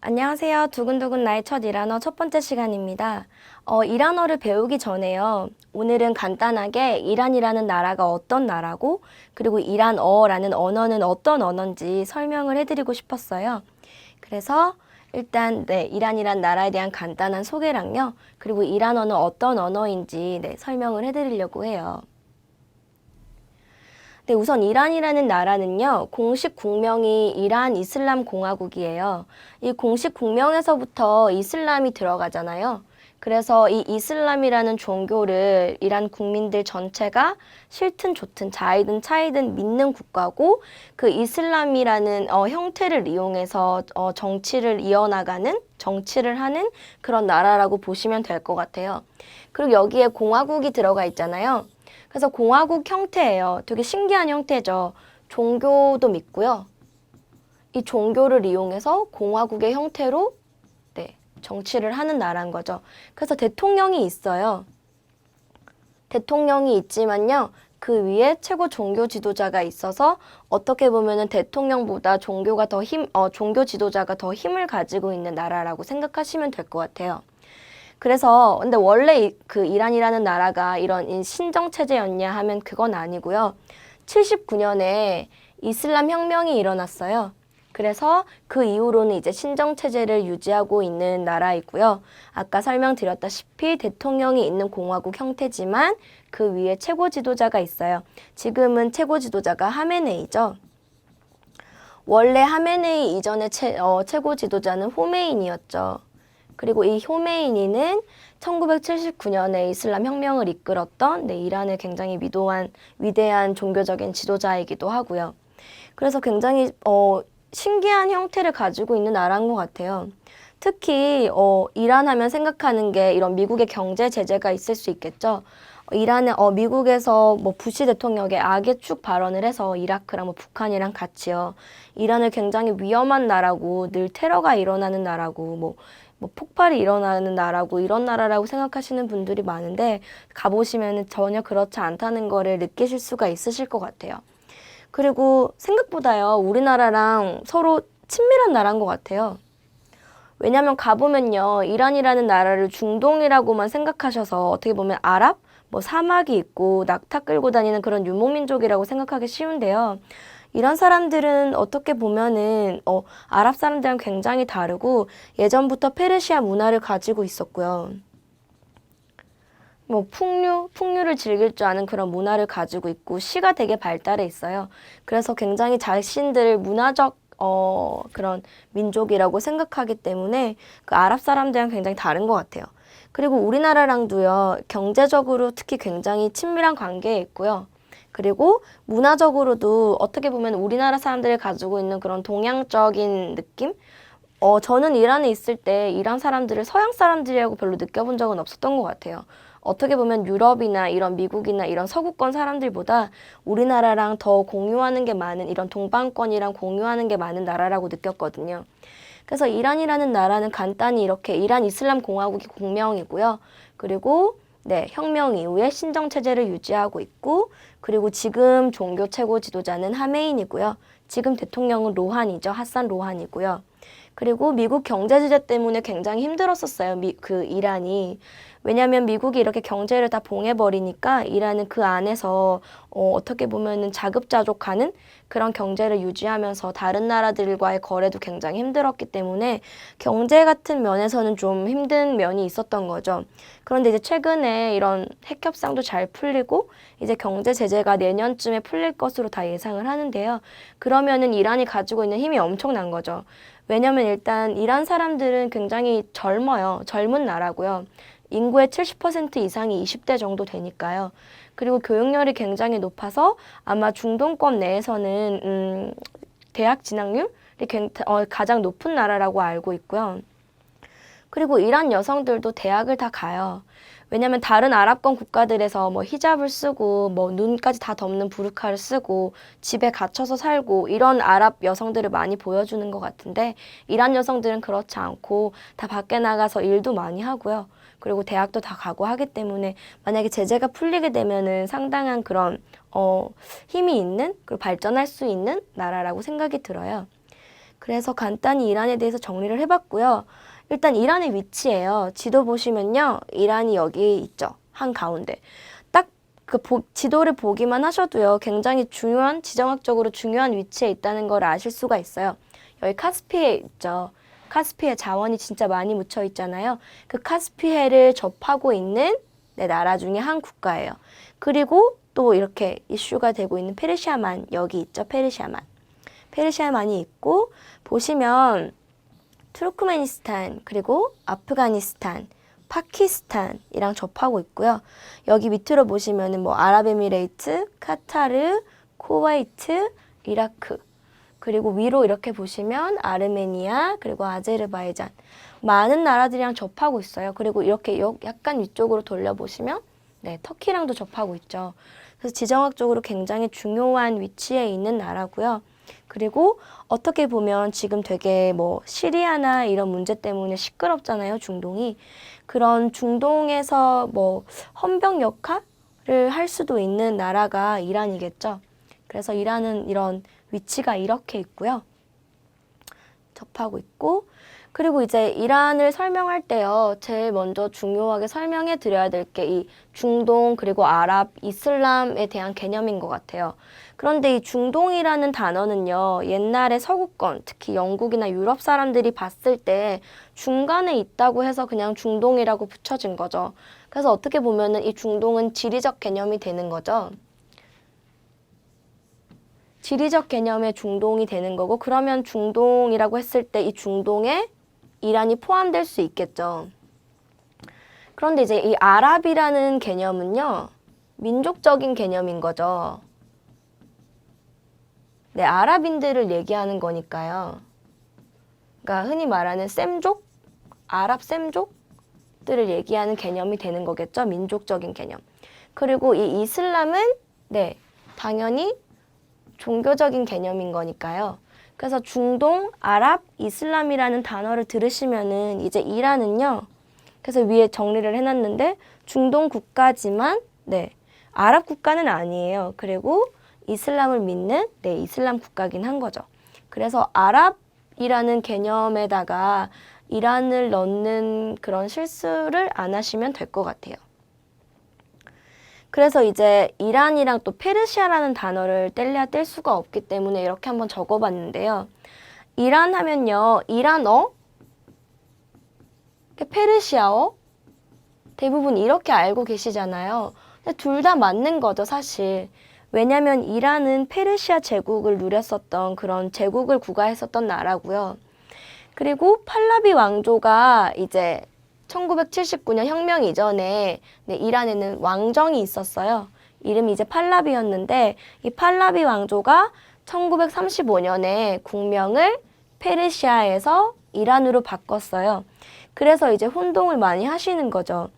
안녕하세요. 두근두근 나의 첫 일한어 첫 번째 시간입니다. 일한어를 배우기 전에요. 오늘은 간단하게 이란이라는 나라가 어떤 나라고 그리고 이란어라는 언어는 어떤 언어인지 설명을 해드리고 싶었어요. 그래서 일단 이란이란 나라에 대한 간단한 소개랑요. 그리고 이란어는 어떤 언어인지 설명을 해드리려고 해요. 네, 우선 이란이라는 나라는요, 공식 국명이 이란 이슬람 공화국이에요. 이 공식 국명에서부터 이슬람이 들어가잖아요. 그래서 이 이슬람이라는 종교를 이란 국민들 전체가 싫든 좋든 자이든 차이든 믿는 국가고 그 이슬람이라는 형태를 이용해서 정치를 이어나가는 정치를 하는 그런 나라라고 보시면 될 것 같아요. 그리고 여기에 공화국이 들어가 있잖아요. 그래서 공화국 형태예요. 되게 신기한 형태죠. 종교도 믿고요. 이 종교를 이용해서 공화국의 형태로 정치를 하는 나라인 거죠. 그래서 대통령이 있어요. 대통령이 있지만요. 그 위에 최고 종교 지도자가 있어서 어떻게 보면은 대통령보다 종교 지도자가 더 힘을 가지고 있는 나라라고 생각하시면 될 것 같아요. 그래서 근데 원래 그 이란이라는 나라가 이런 신정 체제였냐 하면 그건 아니고요. 79년에 이슬람 혁명이 일어났어요. 그래서 그 이후로는 이제 신정 체제를 유지하고 있는 나라이고요. 아까 설명드렸다시피 대통령이 있는 공화국 형태지만 그 위에 최고 지도자가 있어요. 지금은 최고 지도자가 하메네이죠. 원래 하메네이 이전의 최고 지도자는 호메인이었죠. 그리고 이 호메이니는 1979년에 이슬람 혁명을 이끌었던 이란의 굉장히 위대한 종교적인 지도자이기도 하고요. 그래서 굉장히 신기한 형태를 가지고 있는 나라인 것 같아요. 특히 이란 하면 생각하는 게 이런 미국의 경제 제재가 있을 수 있겠죠. 미국에서 뭐 부시 대통령의 악의 축 발언을 해서 이라크랑 북한이랑 같이요. 이란을 굉장히 위험한 나라고 늘 테러가 일어나는 나라고 뭐 폭발이 일어나는 나라고 이런 나라라고 생각하시는 분들이 많은데 가보시면 전혀 그렇지 않다는 거를 느끼실 수가 있으실 것 같아요. 그리고 생각보다요, 우리나라랑 서로 친밀한 나라인 것 같아요. 왜냐면 가보면요, 이란이라는 나라를 중동이라고만 생각하셔서 어떻게 보면 아랍? 뭐 사막이 있고 낙타 끌고 다니는 그런 유목민족이라고 생각하기 쉬운데요. 이런 사람들은 어떻게 보면은 아랍 사람들이랑 굉장히 다르고 예전부터 페르시아 문화를 가지고 있었고요. 뭐 풍류를 즐길 줄 아는 그런 문화를 가지고 있고 시가 되게 발달해 있어요. 그래서 굉장히 자신들을 문화적 그런 민족이라고 생각하기 때문에 그 아랍 사람들이랑 굉장히 다른 것 같아요. 그리고 우리나라랑도요, 경제적으로 특히 굉장히 친밀한 관계에 있고요. 그리고 문화적으로도 어떻게 보면 우리나라 사람들이 가지고 있는 그런 동양적인 느낌? 저는 이란에 있을 때 이란 사람들을 서양 사람들이라고 별로 느껴본 적은 없었던 것 같아요. 어떻게 보면 유럽이나 이런 미국이나 이런 서구권 사람들보다 우리나라랑 더 공유하는 게 많은 이런 동방권이랑 공유하는 게 많은 나라라고 느꼈거든요. 그래서 이란이라는 나라는 간단히 이렇게 이란 이슬람 공화국이 국명이고요. 그리고 혁명 이후에 신정 체제를 유지하고 있고, 그리고 지금 종교 최고 지도자는 하메인이고요. 지금 대통령은 로한이죠. 하산 로한이고요. 그리고 미국 경제 제재 때문에 굉장히 힘들었었어요. 이란이. 왜냐하면 미국이 이렇게 경제를 다 봉해버리니까 이란은 그 안에서 어떻게 보면은 자급자족하는 그런 경제를 유지하면서 다른 나라들과의 거래도 굉장히 힘들었기 때문에 경제 같은 면에서는 좀 힘든 면이 있었던 거죠. 그런데 이제 최근에 이런 핵 협상도 잘 풀리고 이제 경제 제재가 내년쯤에 풀릴 것으로 다 예상을 하는데요. 그러면은 이란이 가지고 있는 힘이 엄청난 거죠. 왜냐면 일단 이란 사람들은 굉장히 젊어요. 젊은 나라고요. 인구의 70% 이상이 20대 정도 되니까요. 그리고 교육열이 굉장히 높아서 아마 중동권 내에서는 대학 진학률이 가장 높은 나라라고 알고 있고요. 그리고 이란 여성들도 대학을 다 가요. 왜냐면 다른 아랍권 국가들에서 뭐 히잡을 쓰고 뭐 눈까지 다 덮는 부르카를 쓰고 집에 갇혀서 살고 이런 아랍 여성들을 많이 보여주는 것 같은데 이란 여성들은 그렇지 않고 다 밖에 나가서 일도 많이 하고요. 그리고 대학도 다 가고 하기 때문에 만약에 제재가 풀리게 되면은 상당한 그런 힘이 있는 그리고 발전할 수 있는 나라라고 생각이 들어요. 그래서 간단히 이란에 대해서 정리를 해봤고요. 일단 이란의 위치예요. 지도 보시면요. 이란이 여기 있죠. 한가운데. 딱 그 지도를 보기만 하셔도요. 굉장히 중요한, 지정학적으로 중요한 위치에 있다는 걸 아실 수가 있어요. 여기 카스피해 있죠. 카스피해 자원이 진짜 많이 묻혀 있잖아요. 그 카스피해를 접하고 있는 나라 중에 한 국가예요. 그리고 또 이렇게 이슈가 되고 있는 페르시아만 여기 있죠. 페르시아만. 페르시아만이 있고 보시면 투르크메니스탄 그리고 아프가니스탄, 파키스탄이랑 접하고 있고요. 여기 밑으로 보시면은 뭐 아랍에미레이트, 카타르, 쿠웨이트, 이라크 그리고 위로 이렇게 보시면 아르메니아 그리고 아제르바이잔 많은 나라들이랑 접하고 있어요. 그리고 이렇게 약간 위쪽으로 돌려보시면 터키랑도 접하고 있죠. 그래서 지정학적으로 굉장히 중요한 위치에 있는 나라고요. 그리고 어떻게 보면 지금 되게 뭐 시리아나 이런 문제 때문에 시끄럽잖아요, 중동이. 그런 중동에서 뭐 헌병 역할을 할 수도 있는 나라가 이란이겠죠. 그래서 이란은 이런 위치가 이렇게 있고요. 접하고 있고 그리고 이제 이란을 설명할 때요. 제일 먼저 중요하게 설명해 드려야 될 게 이 중동 그리고 아랍, 이슬람에 대한 개념인 것 같아요. 그런데 이 중동이라는 단어는요. 옛날에 서구권, 특히 영국이나 유럽 사람들이 봤을 때 중간에 있다고 해서 그냥 중동이라고 붙여진 거죠. 그래서 어떻게 보면은 이 중동은 지리적 개념이 되는 거죠. 지리적 개념의 중동이 되는 거고 그러면 중동이라고 했을 때 이 중동에 이란이 포함될 수 있겠죠. 그런데 이제 이 아랍이라는 개념은요. 민족적인 개념인 거죠. 네, 아랍인들을 얘기하는 거니까요. 그러니까 흔히 말하는 셈족, 아랍 셈족들을 얘기하는 개념이 되는 거겠죠. 민족적인 개념. 그리고 이 이슬람은 당연히 종교적인 개념인 거니까요. 그래서 중동, 아랍, 이슬람이라는 단어를 들으시면은 이제 이란은요. 그래서 위에 정리를 해놨는데 중동 국가지만 아랍 국가는 아니에요. 그리고 이슬람을 믿는 이슬람 국가긴 한 거죠. 그래서 아랍이라는 개념에다가 이란을 넣는 그런 실수를 안 하시면 될 것 같아요. 그래서 이제 이란이랑 또 페르시아라는 단어를 뗄래야 뗄 수가 없기 때문에 이렇게 한번 적어봤는데요. 이란 하면요. 이란어, 페르시아어 대부분 이렇게 알고 계시잖아요. 둘 다 맞는 거죠, 사실. 왜냐면 이란은 페르시아 제국을 누렸었던 그런 제국을 구가했었던 나라고요. 그리고 팔라비 왕조가 이제 1979년 혁명 이전에 이란에는 왕정이 있었어요. 이름이 이제 팔라비였는데 이 팔라비 왕조가 1935년에 국명을 페르시아에서 이란으로 바꿨어요. 그래서 이제 혼동을 많이 하시는 거죠.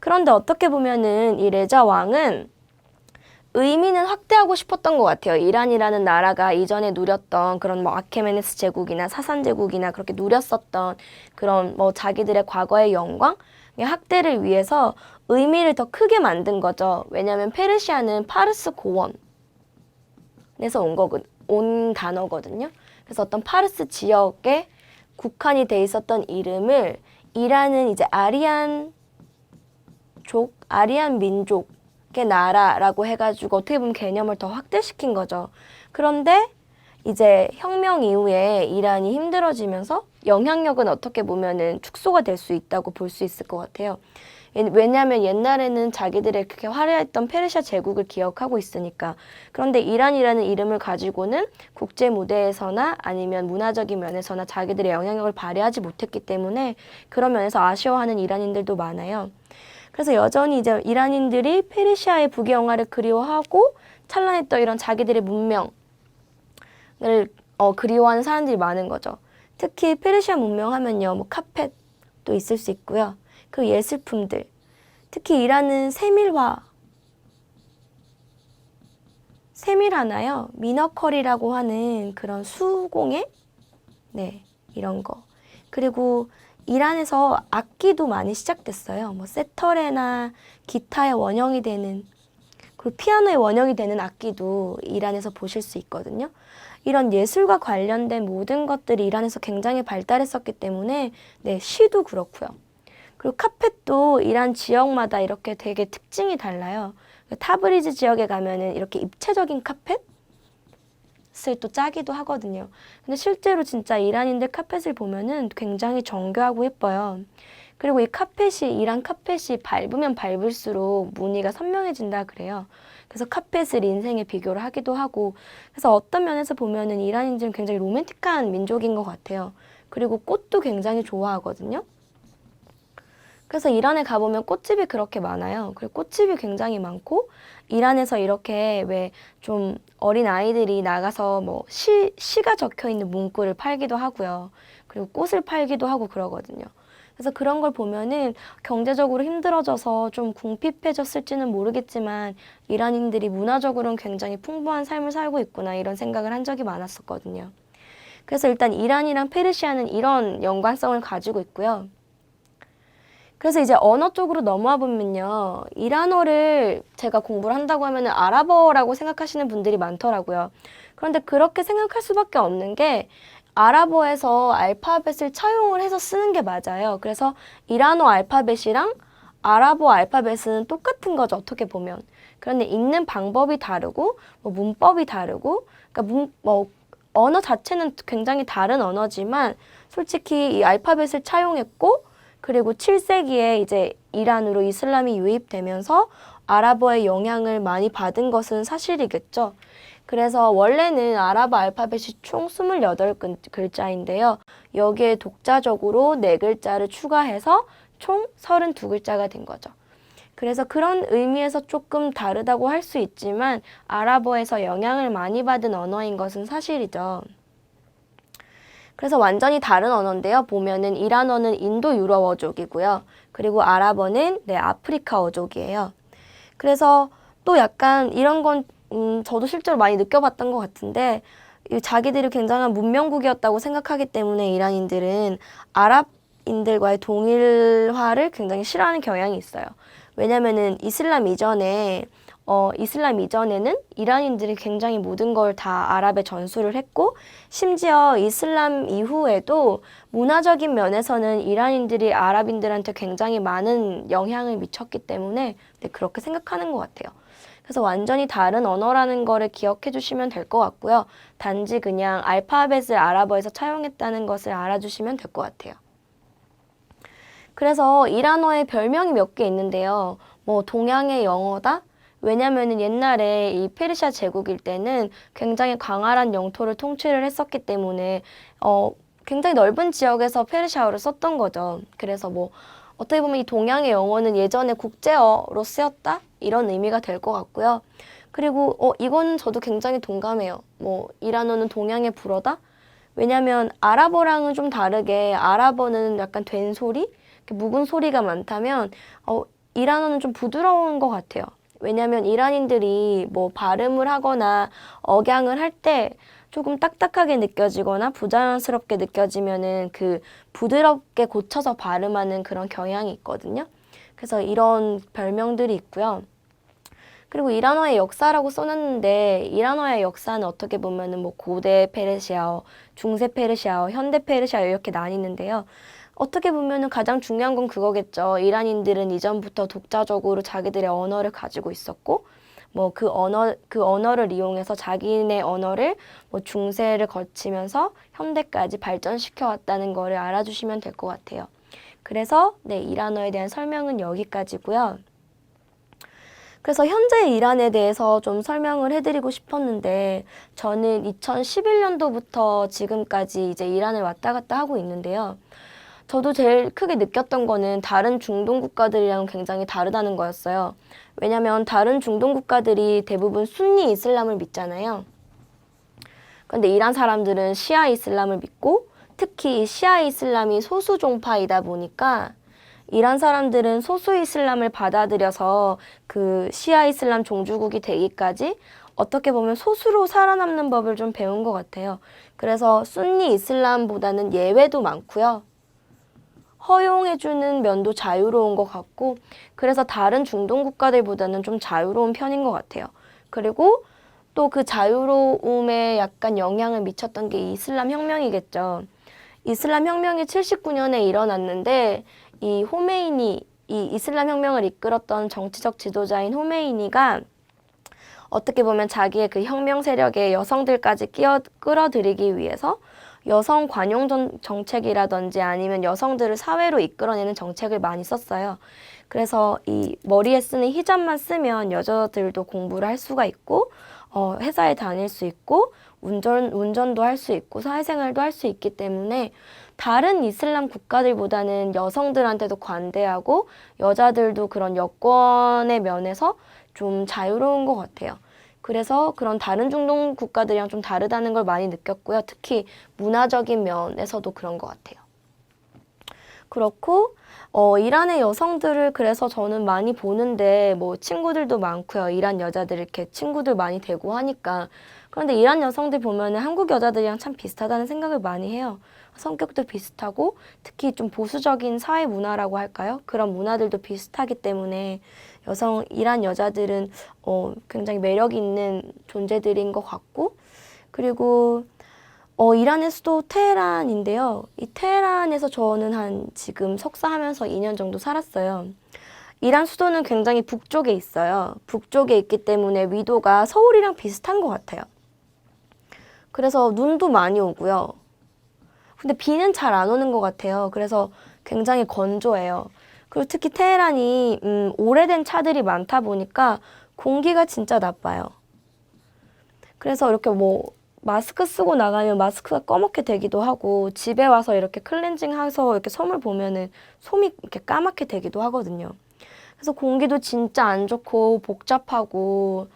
그런데 어떻게 보면은 이 레자 왕은 의미는 확대하고 싶었던 것 같아요. 이란이라는 나라가 이전에 누렸던 그런 뭐 아케메네스 제국이나 사산 제국이나 그렇게 누렸었던 그런 뭐 자기들의 과거의 영광 확대를 위해서 의미를 더 크게 만든 거죠. 왜냐하면 페르시아는 파르스 고원에서 온 단어거든요. 그래서 어떤 파르스 지역에 국한이 돼 있었던 이름을 이란은 이제 아리안 민족의 나라라고 해가지고 어떻게 보면 개념을 더 확대시킨 거죠. 그런데 이제 혁명 이후에 이란이 힘들어지면서 영향력은 어떻게 보면은 축소가 될 수 있다고 볼 수 있을 것 같아요. 왜냐하면 옛날에는 자기들의 그렇게 화려했던 페르시아 제국을 기억하고 있으니까. 그런데 이란이라는 이름을 가지고는 국제 무대에서나 아니면 문화적인 면에서나 자기들의 영향력을 발휘하지 못했기 때문에 그런 면에서 아쉬워하는 이란인들도 많아요. 그래서 여전히 이제 이란인들이 페르시아의 부귀영화를 그리워하고 찬란했던 이런 자기들의 문명을 그리워하는 사람들이 많은 거죠. 특히 페르시아 문명 하면요, 뭐 카펫도 있을 수 있고요. 그 예술품들, 특히 이란은 세밀하나요? 미너컬이라고 하는 그런 수공예? 이런 거. 그리고 이란에서 악기도 많이 시작됐어요. 뭐 세터레나 기타의 원형이 되는 그리고 피아노의 원형이 되는 악기도 이란에서 보실 수 있거든요. 이런 예술과 관련된 모든 것들이 이란에서 굉장히 발달했었기 때문에 네, 시도 그렇고요. 그리고 카펫도 이란 지역마다 이렇게 되게 특징이 달라요. 타브리즈 지역에 가면은 이렇게 입체적인 카펫을 또 짜기도 하거든요. 근데 실제로 진짜 이란인들 카펫을 보면은 굉장히 정교하고 예뻐요. 그리고 이 카펫이, 이란 카펫이 밟으면 밟을수록 무늬가 선명해진다 그래요. 그래서 카펫을 인생에 비교를 하기도 하고, 그래서 어떤 면에서 보면은 이란인들은 굉장히 로맨틱한 민족인 것 같아요. 그리고 꽃도 굉장히 좋아하거든요. 그래서 이란에 가보면 꽃집이 그렇게 많아요. 그리고 꽃집이 굉장히 많고, 이란에서 이렇게 왜 좀 어린 아이들이 나가서 뭐 시가 적혀 있는 문구를 팔기도 하고요. 그리고 꽃을 팔기도 하고 그러거든요. 그래서 그런 걸 보면은 경제적으로 힘들어져서 좀 궁핍해졌을지는 모르겠지만 이란인들이 문화적으로는 굉장히 풍부한 삶을 살고 있구나 이런 생각을 한 적이 많았었거든요. 그래서 일단 이란이랑 페르시아는 이런 연관성을 가지고 있고요. 그래서 이제 언어 쪽으로 넘어와 보면요. 이란어를 제가 공부를 한다고 하면 아랍어라고 생각하시는 분들이 많더라고요. 그런데 그렇게 생각할 수밖에 없는 게 아랍어에서 알파벳을 차용을 해서 쓰는 게 맞아요. 그래서 이란어 알파벳이랑 아랍어 알파벳은 똑같은 거죠. 어떻게 보면. 그런데 읽는 방법이 다르고 뭐 문법이 다르고 그러니까 언어 자체는 굉장히 다른 언어지만 솔직히 이 알파벳을 차용했고 그리고 7세기에 이제 이란으로 이슬람이 유입되면서 아랍어의 영향을 많이 받은 것은 사실이겠죠. 그래서 원래는 아랍어 알파벳이 총 28글자인데요. 여기에 독자적으로 4글자를 추가해서 총 32글자가 된 거죠. 그래서 그런 의미에서 조금 다르다고 할 수 있지만 아랍어에서 영향을 많이 받은 언어인 것은 사실이죠. 그래서 완전히 다른 언어인데요. 보면은 이란어는 인도 유럽어족이고요. 그리고 아랍어는 아프리카어족이에요. 그래서 또 약간 이런 건 저도 실제로 많이 느껴봤던 것 같은데 자기들이 굉장한 문명국이었다고 생각하기 때문에 이란인들은 아랍인들과의 동일화를 굉장히 싫어하는 경향이 있어요. 왜냐면은 이슬람 이전에는 이란인들이 굉장히 모든 걸 다 아랍에 전수를 했고 심지어 이슬람 이후에도 문화적인 면에서는 이란인들이 아랍인들한테 굉장히 많은 영향을 미쳤기 때문에 그렇게 생각하는 것 같아요. 그래서 완전히 다른 언어라는 거를 기억해 주시면 될 것 같고요. 단지 그냥 알파벳을 아랍어에서 차용했다는 것을 알아주시면 될 것 같아요. 그래서 이란어에 별명이 몇 개 있는데요. 뭐 동양의 영어다? 왜냐면은 옛날에 이 페르시아 제국일 때는 굉장히 광활한 영토를 통치를 했었기 때문에 굉장히 넓은 지역에서 페르시아어를 썼던 거죠. 그래서 뭐 어떻게 보면 이 동양의 영어는 예전에 국제어로 쓰였다? 이런 의미가 될 것 같고요. 그리고 이건 저도 굉장히 동감해요. 뭐 이란어는 동양의 불어다? 왜냐면 아랍어랑은 좀 다르게 아랍어는 약간 된 소리? 묵은 소리가 많다면 이란어는 좀 부드러운 것 같아요. 왜냐면 이란인들이 뭐 발음을 하거나 억양을 할 때 조금 딱딱하게 느껴지거나 부자연스럽게 느껴지면은 그 부드럽게 고쳐서 발음하는 그런 경향이 있거든요. 그래서 이런 별명들이 있고요. 그리고 이란어의 역사라고 써놨는데 이란어의 역사는 어떻게 보면은 뭐 고대 페르시아어, 중세 페르시아어, 현대 페르시아어 이렇게 나뉘는데요. 어떻게 보면은 가장 중요한 건 그거겠죠. 이란인들은 이전부터 독자적으로 자기들의 언어를 가지고 있었고, 뭐 그 언어를 이용해서 자기네 언어를 뭐 중세를 거치면서 현대까지 발전시켜 왔다는 거를 알아주시면 될 것 같아요. 그래서 이란어에 대한 설명은 여기까지고요. 그래서 현재 이란에 대해서 좀 설명을 해드리고 싶었는데 저는 2011년도부터 지금까지 이제 이란을 왔다 갔다 하고 있는데요. 저도 제일 크게 느꼈던 거는 다른 중동 국가들이랑 굉장히 다르다는 거였어요. 왜냐면 다른 중동 국가들이 대부분 순니 이슬람을 믿잖아요. 근데 이란 사람들은 시아 이슬람을 믿고 특히 시아 이슬람이 소수 종파이다 보니까 이란 사람들은 소수 이슬람을 받아들여서 그 시아 이슬람 종주국이 되기까지 어떻게 보면 소수로 살아남는 법을 좀 배운 것 같아요. 그래서 순니 이슬람보다는 예외도 많고요. 허용해주는 면도 자유로운 것 같고, 그래서 다른 중동 국가들보다는 좀 자유로운 편인 것 같아요. 그리고 또 그 자유로움에 약간 영향을 미쳤던 게 이슬람 혁명이겠죠. 이슬람 혁명이 79년에 일어났는데 이 이슬람 혁명을 이끌었던 정치적 지도자인 호메이니가 어떻게 보면 자기의 그 혁명 세력의 여성들까지 끌어들이기 위해서 여성 관용 정책이라든지 아니면 여성들을 사회로 이끌어내는 정책을 많이 썼어요. 그래서 이 머리에 쓰는 히잡만 쓰면 여자들도 공부를 할 수가 있고 회사에 다닐 수 있고 운전도 할 수 있고 사회생활도 할 수 있기 때문에 다른 이슬람 국가들보다는 여성들한테도 관대하고 여자들도 그런 여권의 면에서 좀 자유로운 것 같아요. 그래서 그런 다른 중동 국가들이랑 좀 다르다는 걸 많이 느꼈고요. 특히 문화적인 면에서도 그런 것 같아요. 그렇고 이란의 여성들을 그래서 저는 많이 보는데 뭐 친구들도 많고요. 이란 여자들 이렇게 친구들 많이 되고 하니까. 그런데 이란 여성들 보면은 한국 여자들이랑 참 비슷하다는 생각을 많이 해요. 성격도 비슷하고 특히 좀 보수적인 사회 문화라고 할까요? 그런 문화들도 비슷하기 때문에 이란 여자들은 굉장히 매력 있는 존재들인 것 같고, 그리고 이란의 수도 테헤란인데요. 이 테헤란에서 저는 지금 석사하면서 2년 정도 살았어요. 이란 수도는 굉장히 북쪽에 있어요. 북쪽에 있기 때문에 위도가 서울이랑 비슷한 것 같아요. 그래서 눈도 많이 오고요. 근데 비는 잘 안 오는 것 같아요. 그래서 굉장히 건조해요. 그리고 특히 테헤란이 오래된 차들이 많다 보니까 공기가 진짜 나빠요. 그래서 이렇게 뭐 마스크 쓰고 나가면 마스크가 꺼멓게 되기도 하고 집에 와서 이렇게 클렌징 해서 이렇게 섬을 보면은 솜이 이렇게 까맣게 되기도 하거든요. 그래서 공기도 진짜 안 좋고 복잡하고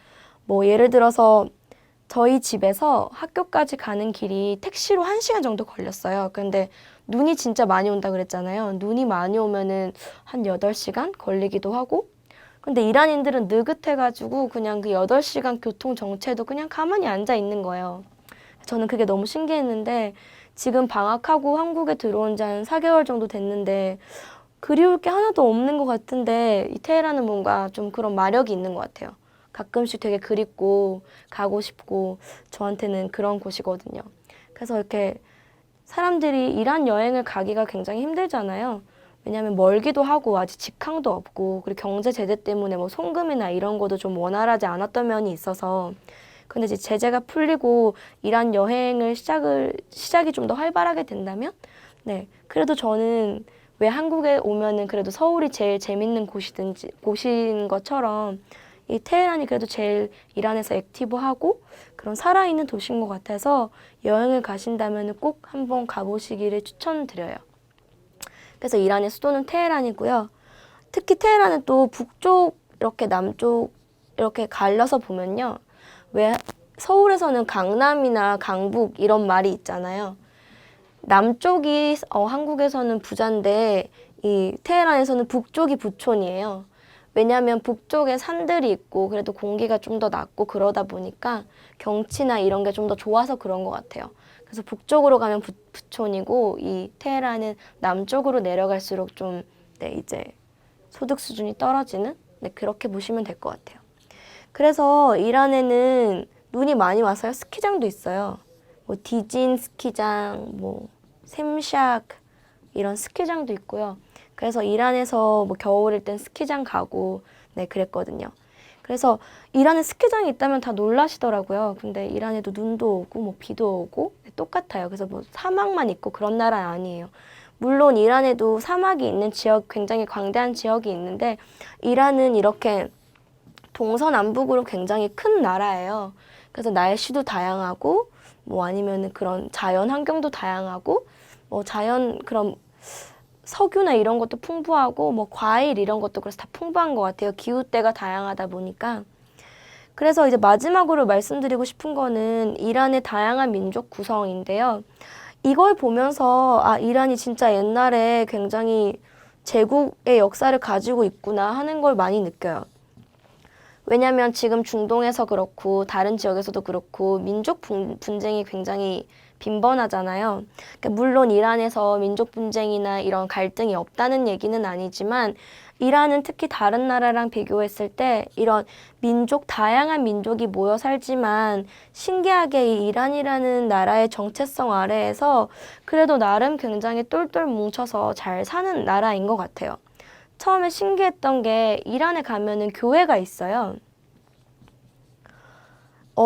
뭐 예를 들어서 저희 집에서 학교까지 가는 길이 택시로 1시간 정도 걸렸어요. 근데 눈이 진짜 많이 온다 그랬잖아요. 눈이 많이 오면은 한 8시간 걸리기도 하고, 근데 이란인들은 느긋해가지고 그냥 그 8시간 교통 정체도 그냥 가만히 앉아 있는 거예요. 저는 그게 너무 신기했는데 지금 방학하고 한국에 들어온 지 한 4개월 정도 됐는데 그리울 게 하나도 없는 것 같은데 이 테헤란은 뭔가 좀 그런 마력이 있는 것 같아요. 가끔씩 되게 그립고 가고 싶고 저한테는 그런 곳이거든요. 그래서 이렇게 사람들이 이란 여행을 가기가 굉장히 힘들잖아요. 왜냐하면 멀기도 하고 아직 직항도 없고 그리고 경제 제재 때문에 뭐 송금이나 이런 것도 좀 원활하지 않았던 면이 있어서, 근데 이제 제재가 풀리고 이란 여행을 시작이 좀 더 활발하게 된다면, 네, 그래도 저는 왜 한국에 오면은 그래도 서울이 제일 재밌는 곳인 것처럼 이 테헤란이 그래도 제일 이란에서 액티브하고 그런 살아있는 도시인 것 같아서 여행을 가신다면 꼭 한번 가보시기를 추천드려요. 그래서 이란의 수도는 테헤란이고요. 특히 테헤란은 또 북쪽 이렇게 남쪽 이렇게 갈려서 보면요. 왜 서울에서는 강남이나 강북 이런 말이 있잖아요. 남쪽이 한국에서는 부자인데 이 테헤란에서는 북쪽이 부촌이에요. 왜냐하면 북쪽에 산들이 있고 그래도 공기가 좀 더 낫고 그러다 보니까 경치나 이런 게 좀 더 좋아서 그런 것 같아요. 그래서 북쪽으로 가면 부촌이고 이 테헤란은 남쪽으로 내려갈수록 좀 네, 이제 소득 수준이 떨어지는, 네, 그렇게 보시면 될 것 같아요. 그래서 이란에는 눈이 많이 와서요. 스키장도 있어요. 뭐 디진 스키장, 뭐 샘샥 이런 스키장도 있고요. 그래서 이란에서 뭐 겨울일 땐 스키장 가고 네 그랬거든요. 그래서 이란에 스키장이 있다면 다 놀라시더라고요. 근데 이란에도 눈도 오고 뭐 비도 오고 네, 똑같아요. 그래서 뭐 사막만 있고 그런 나라는 아니에요. 물론 이란에도 사막이 있는 지역, 굉장히 광대한 지역이 있는데 이란은 이렇게 동서남북으로 굉장히 큰 나라예요. 그래서 날씨도 다양하고 뭐 아니면은 그런 자연 환경도 다양하고 뭐 자연 그런 석유나 이런 것도 풍부하고 뭐 과일 이런 것도 그래서 다 풍부한 것 같아요. 기후대가 다양하다 보니까. 그래서 이제 마지막으로 말씀드리고 싶은 거는 이란의 다양한 민족 구성인데요. 이걸 보면서 아, 이란이 진짜 옛날에 굉장히 제국의 역사를 가지고 있구나 하는 걸 많이 느껴요. 왜냐하면 지금 중동에서 그렇고 다른 지역에서도 그렇고 민족 분쟁이 굉장히 빈번하잖아요. 그러니까 물론 이란에서 민족 분쟁이나 이런 갈등이 없다는 얘기는 아니지만 이란은 특히 다른 나라랑 비교했을 때 이런 다양한 민족이 모여 살지만 신기하게 이 이란이라는 나라의 정체성 아래에서 그래도 나름 굉장히 똘똘 뭉쳐서 잘 사는 나라인 것 같아요. 처음에 신기했던 게 이란에 가면은 교회가 있어요.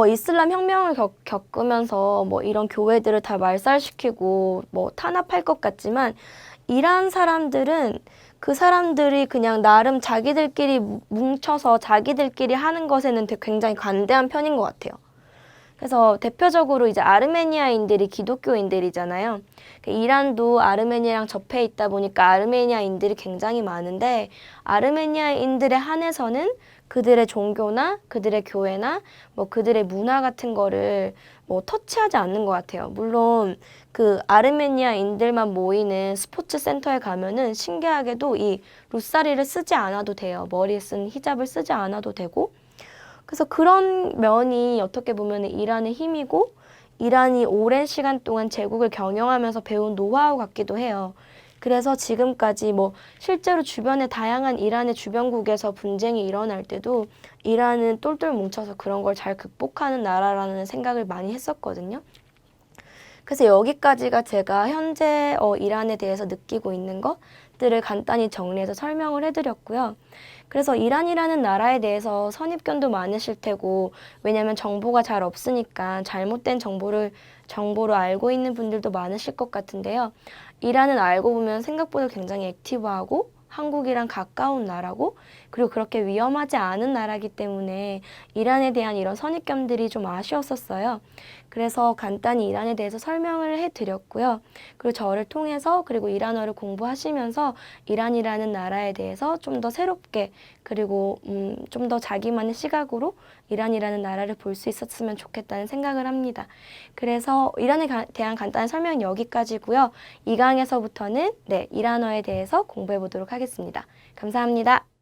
이슬람 혁명을 겪으면서 뭐 이런 교회들을 다 말살시키고 뭐 탄압할 것 같지만 이란 사람들은 그 사람들이 그냥 나름 자기들끼리 뭉쳐서 자기들끼리 하는 것에는 굉장히 관대한 편인 것 같아요. 그래서 대표적으로 이제 아르메니아인들이 기독교인들이잖아요. 이란도 아르메니아랑 접해 있다 보니까 아르메니아인들이 굉장히 많은데 아르메니아인들에 한해서는 그들의 종교나 그들의 교회나 뭐 그들의 문화 같은 거를 뭐 터치하지 않는 것 같아요. 물론 그 아르메니아인들만 모이는 스포츠 센터에 가면은 신기하게도 이 룻사리를 쓰지 않아도 돼요. 머리에 쓴 히잡을 쓰지 않아도 되고 그래서 그런 면이 어떻게 보면 이란의 힘이고 이란이 오랜 시간 동안 제국을 경영하면서 배운 노하우 같기도 해요. 그래서 지금까지 뭐 실제로 주변에 다양한 이란의 주변국에서 분쟁이 일어날 때도 이란은 똘똘 뭉쳐서 그런 걸 잘 극복하는 나라라는 생각을 많이 했었거든요. 그래서 여기까지가 제가 현재 이란에 대해서 느끼고 있는 것들을 간단히 정리해서 설명을 해드렸고요. 그래서 이란이라는 나라에 대해서 선입견도 많으실 테고 왜냐하면 정보가 잘 없으니까 잘못된 정보를 알고 있는 분들도 많으실 것 같은데요. 이란은 알고 보면 생각보다 굉장히 액티브하고 한국이랑 가까운 나라고 그리고 그렇게 위험하지 않은 나라이기 때문에 이란에 대한 이런 선입견들이 좀 아쉬웠었어요. 그래서 간단히 이란에 대해서 설명을 해드렸고요. 그리고 저를 통해서 그리고 이란어를 공부하시면서 이란이라는 나라에 대해서 좀 더 새롭게 그리고 좀 더 자기만의 시각으로 이란이라는 나라를 볼 수 있었으면 좋겠다는 생각을 합니다. 그래서 이란에 대한 간단한 설명은 여기까지고요. 2강에서부터는 이란어에 대해서 공부해 보도록 하겠습니다. 감사합니다.